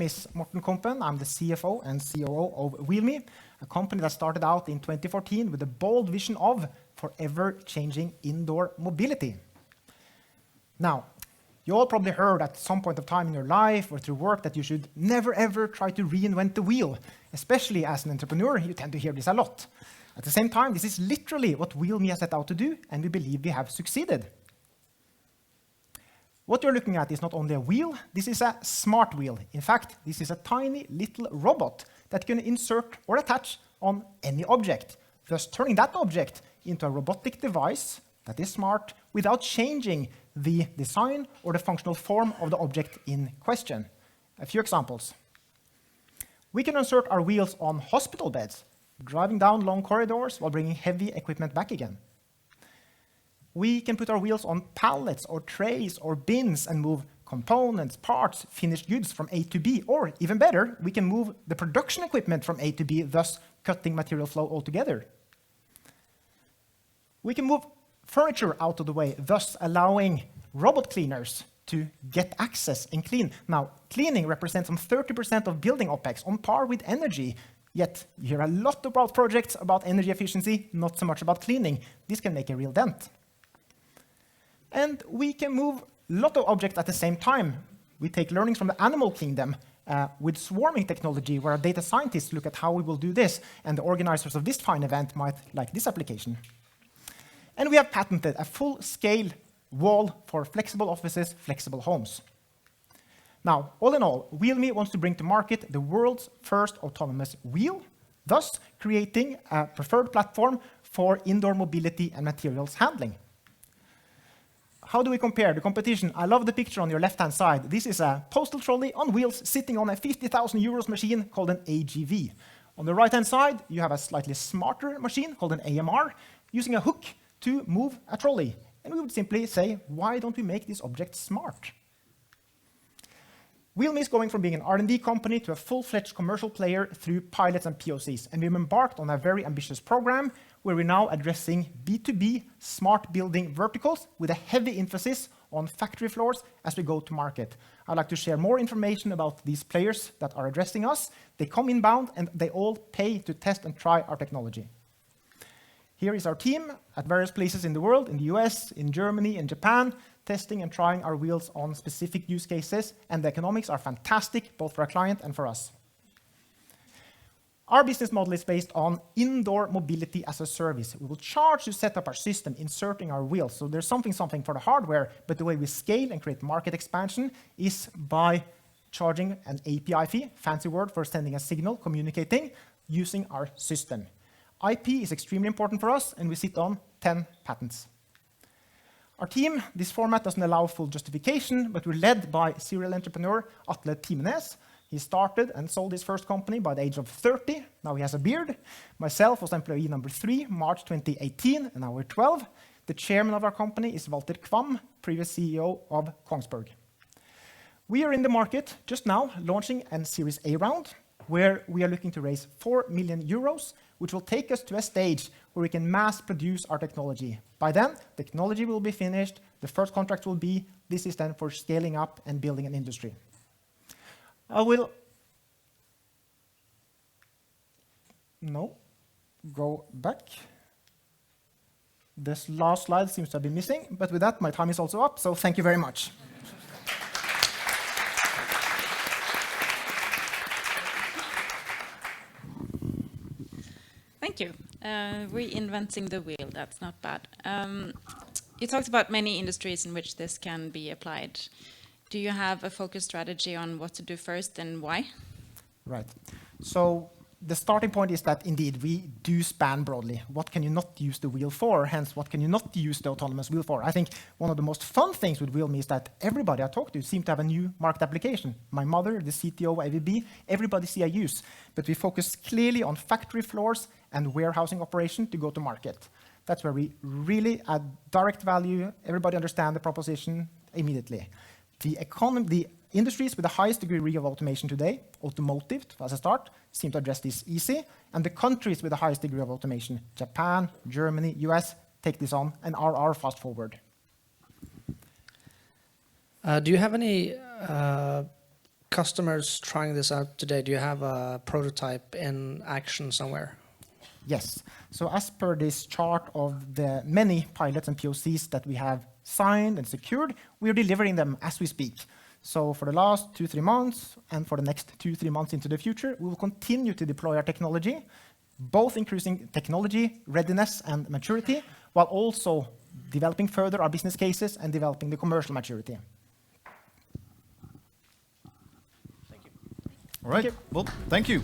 name is Morten Kompen. I'm the CFO and COO of Wheelme, a company that started out in 2014 with a bold vision of forever-changing indoor mobility. Now, you all probably heard at some point of time in your life or through work that you should never ever try to reinvent the wheel. Especially as an entrepreneur, you tend to hear this a lot. At the same time, this is literally what Wheelme has set out to do, and we believe we have succeeded. What you're looking at is not only a wheel, this is a smart wheel. In fact, this is a tiny little robot that can insert or attach on any object, thus turning that object into a robotic device that is smart without changing the design or the functional form of the object in question. A few examples. We can insert our wheels on hospital beds, driving down long corridors while bringing heavy equipment back again. We can put our wheels on pallets or trays or bins and move components, parts, finished goods from A to B, or even better, we can move the production equipment from A to B, thus cutting material flow altogether. We can move furniture out of the way, thus allowing robot cleaners to get access and clean. Now, cleaning represents some 30% of building OpEx, on par with energy. Yet, you hear a lot about projects about energy efficiency, not so much about cleaning. This can make a real dent. And we can move a lot of objects at the same time. We take learnings from the animal kingdom with swarming technology, where our data scientists look at how we will do this, and the organizers of this fine event might like this application. And we have patented a full-scale wall for flexible offices, flexible homes. Now, all in all, Wheelme wants to bring to market the world's first autonomous wheel, thus creating a preferred platform for indoor mobility and materials handling. How do we compare the competition? I love the picture on your left-hand side. This is a postal trolley on wheels sitting on a 50,000 euros machine called an AGV. On the right-hand side, you have a slightly smarter machine called an AMR, using a hook to move a trolley. And we would simply say, why don't we make this object smart? Wheelme is going from being an R&D company to a full-fledged commercial player through pilots and POCs. And we've embarked on a very ambitious program where we're now addressing B2B smart building verticals with a heavy emphasis on factory floors as we go to market. I'd like to share more information about these players that are addressing us. They come inbound and they all pay to test and try our technology. Here is our team at various places in the world, in the US, in Germany, in Japan, testing and trying our wheels on specific use cases, and the economics are fantastic, both for our client and for us. Our business model is based on indoor mobility as a service. We will charge to set up our system, inserting our wheels. So there's something for the hardware, but the way we scale and create market expansion is by charging an API fee, fancy word for sending a signal, communicating, using our system. IP is extremely important for us, and we sit on 10 patents. Our team, this format doesn't allow full justification, but we're led by serial entrepreneur Atle Timenes. He started and sold his first company by the age of 30. Now he has a beard. Myself was employee number 3, March 2018, and now we're 12. The chairman of our company is Walter Kvam, previous CEO of Kongsberg. We are in the market just now launching a Series A round, where we are looking to raise 4 million euros, which will take us to a stage where we can mass produce our technology. By then, the technology will be finished, the first contract will be, this is then for scaling up and building an industry. I will go back. This last slide seems to have been missing, but with that, my time is also up, so thank you very much. Thank you. Reinventing the wheel, that's not bad. You talked about many industries in which this can be applied. Do you have a focus strategy on what to do first and why? Right. So the starting point is that indeed we do span broadly. What can you not use the wheel for? Hence, what can you not use the autonomous wheel for? I think one of the most fun things with Wheelme is that everybody I talk to seems to have a new market application. My mother, the CTO of ABB, everybody see a use. But we focus clearly on factory floors and warehousing operation to go to market. That's where we really add direct value. Everybody understand the proposition immediately. The industries with the highest degree of automation today, automotive as a start, seem to address this easy. And the countries with the highest degree of automation, Japan, Germany, US, take this on and are fast forward. Do you have any customers trying this out today? Do you have a prototype in action somewhere? Yes. So as per this chart of the many pilots and POCs that we have signed and secured, we are delivering them as we speak. So for the last 2-3 months, and for the next 2-3 months into the future, we will continue to deploy our technology, both increasing technology readiness and maturity, while also developing further our business cases and developing the commercial maturity. All right. Well, thank you.